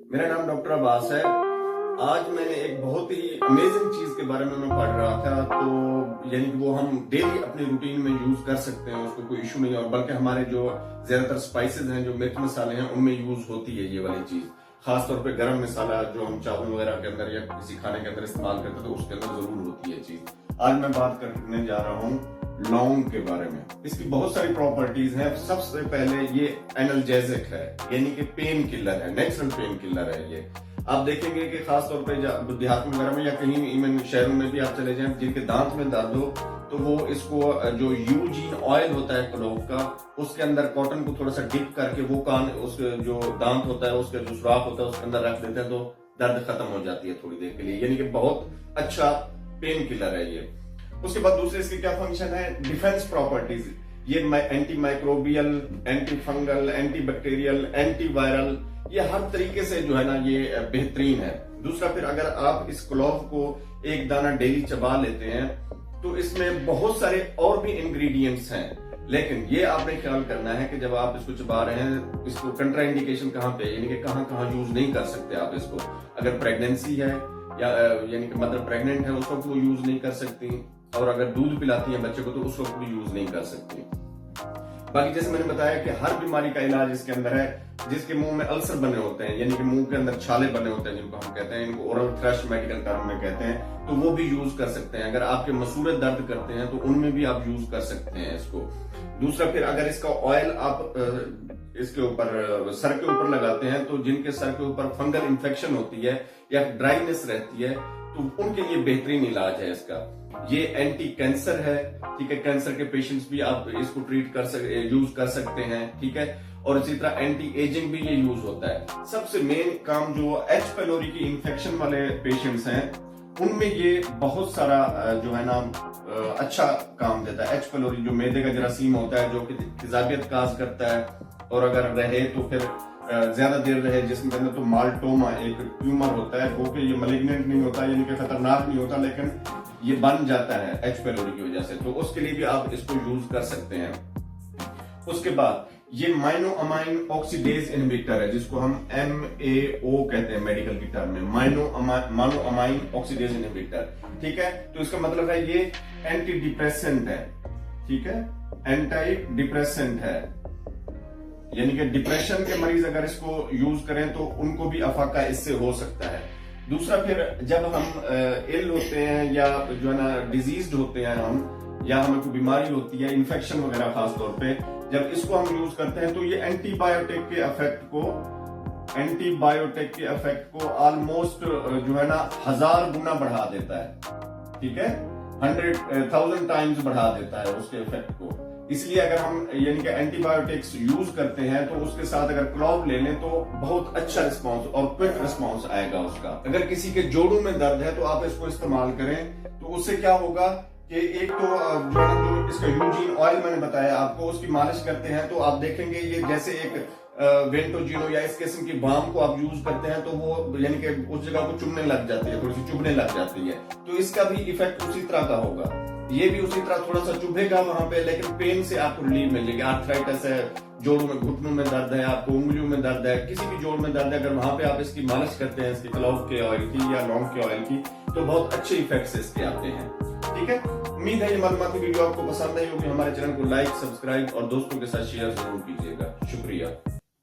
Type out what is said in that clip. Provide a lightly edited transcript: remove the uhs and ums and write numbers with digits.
मेरा नाम डॉक्टर अब्बास है। आज मैंने एक बहुत ही अमेजिंग चीज के बारे में मैं पढ़ रहा था, तो यानी कि वो हम डेली अपने रूटीन में यूज कर सकते हैं, उसको कोई इशू नहीं है। और बल्कि हमारे जो ज्यादातर स्पाइसेस हैं, जो मिर्च मसाले हैं, उनमें यूज होती है ये वाली चीज। खासतौर पे गरम मसाला जो हम चावल वगैरह के अंदर या किसी खाने के अंदर इस्तेमाल करते हैं, तो उसके अंदर जरूर होती है चीज। आज मैं बात करने जा रहा हूँ लौंग के बारे में। इसकी बहुत सारी प्रॉपर्टीज हैं। सबसे पहले ये एनाल्जेसिक है, यानी कि पेन किलर है, नेचुरल पेन किलर है ये। आप देखेंगे कि खासतौर पर देहात वगैरह में या कहीं इवन शहरों में भी आप चले जाएं, जिनके दांत में दर्द हो, तो वो इसको जो यूजीन ऑयल होता है क्लोव का, उसके अंदर कॉटन को थोड़ा सा डिप करके वो कान उसके जो दांत होता है, उसका जो सुराख होता है, उसके अंदर रख देते हैं, तो दर्द खत्म हो जाती है थोड़ी देर के लिए। यानी कि बहुत अच्छा पेन किलर है ये। उसके बाद दूसरे इसके क्या फंक्शन है, डिफेंस प्रॉपर्टीज। ये anti microbial, anti fungal, anti bacterial, anti viral, ये हर तरीके से जो है ना ये बेहतरीन है। दूसरा, फिर अगर आप इस क्लोव को एक दाना डेली चबा लेते हैं, तो इसमें बहुत सारे और भी इंग्रेडिएंट्स हैं, लेकिन ये आपने ख्याल करना है कि जब आप इसको चबा रहे हैं, इसको कंट्राइंडिकेशन कहाँ पे, यानी कि कहाँ कहाँ यूज नहीं कर सकते आप इसको। अगर प्रेगनेंसी है या यानी कि मदर प्रेग्नेंट है, उस वक्त वो यूज नहीं कर सकती, और अगर दूध पिलाती है बच्चे को, तो उस वक्त भी यूज नहीं कर सकती। बाकी जैसे मैंने बताया कि हर बीमारी का इलाज इसके अंदर है। जिसके मुंह में अल्सर बने होते हैं, यानी कि मुंह के अंदर छाले बने होते हैं, जिनको हम कहते हैं, इनको ओरल थ्रश मेडिकल टर्म में कहते हैं, तो वो भी यूज कर सकते हैं। अगर आपके मसूड़े दर्द करते हैं, तो उनमें भी आप यूज कर सकते हैं इसको। दूसरा, फिर अगर इसका ऑयल आप इसके ऊपर सर के ऊपर लगाते हैं, तो जिनके सर के ऊपर फंगल इन्फेक्शन होती है या ड्राइनेस रहती है, तो उनके लिए बेहतरीन इलाज है इसका। ये एंटी कैंसर है, ठीक है। कैंसर के पेशेंट्स भी आप इसको ट्रीट कर सकते, यूज कर सकते हैं, ठीक है। और इसी तरह एंटी एजिंग भी ये यूज होता है। सबसे मेन काम जो एच पाइलोरी की इन्फेक्शन वाले पेशेंट्स हैं, उनमें ये बहुत सारा जो है ना अच्छा काम देता है। एच पाइलोरी जो मैदे का जरासीम होता है, जो कि तेजाबियत काज करता है, और अगर रहे तो फिर ज्यादा देर रहे जिसमें अंदर, तो माल्टोमा एक ट्यूमर होता है, वो कि ये मैलिग्नेंट नहीं होता, यानी कि खतरनाक नहीं होता, लेकिन ये बन जाता है एच पाइलोरी की वजह से, तो उसके लिए भी आप इसको यूज कर सकते हैं। उसके बाद ये माइनोअमाइन ऑक्सीडेज इनहिबिटर है, जिसको हम MAO कहते हैं मेडिकल की टर्म में, माइनोअमाइन ऑक्सीडेज इनहिबिटर, ठीक है। तो इसका मतलब है ये एंटी डिप्रेसेंट है, ठीक है, एंटी डिप्रेसेंट है, यानी कि डिप्रेशन के मरीज अगर इसको यूज करें तो उनको भी अफाका इससे हो सकता है। दूसरा, फिर जब हम इल होते हैं या जो है ना डिजीज्ड होते हैं हम, या हमें कोई बीमारी होती है, इन्फेक्शन वगैरह खास तौर पे, जब इसको हम यूज करते हैं, तो ये एंटीबायोटिक के इफेक्ट को ऑलमोस्ट जो है ना 1000 गुना बढ़ा देता है, ठीक है, 100,000 टाइम्स बढ़ा देता है उसके इफेक्ट को। इसलिए अगर हम यानी कि एंटीबायोटिक्स यूज करते हैं, तो उसके साथ अगर क्लोव ले लें, तो बहुत अच्छा रिस्पांस और क्विक रिस्पांस आएगा उसका। अगर किसी के जोड़ों में दर्द है, तो आप इसको इस्तेमाल करें, तो उससे क्या होगा कि एक तो जो इसका यूजीन ऑयल मैंने बताया आपको, उसकी मालिश करते हैं, तो आप देखेंगे ये जैसे एक वेंटोजिनो या इस किस्म की बाम को आप यूज करते हैं, तो वो यानी कि उस जगह को चुभने लग जाती है, थोड़ी सी चुभने लग जाती है, तो इसका भी इफेक्ट उसी तरह का होगा। ये भी उसी तरह थोड़ा सा चुभेगा वहां पे, लेकिन पेन से आपको रिलीफ मिलेगी। आर्थराइटिस है, जोड़ों में, घुटनों में दर्द है, आपको उंगलियों में दर्द है, किसी भी जोड़ में दर्द है, अगर वहां पे आप इसकी मालिश करते हैं, इसके क्लोव के ऑयल की या लौंग के ऑयल की, तो बहुत अच्छे इफेक्ट्स इसके आते हैं, ठीक है। उम्मीद है ये मालूमाती वीडियो आपको पसंद आई होगी। हमारे चैनल को लाइक, सब्सक्राइब और दोस्तों के साथ शेयर जरूर कीजिएगा। शुक्रिया।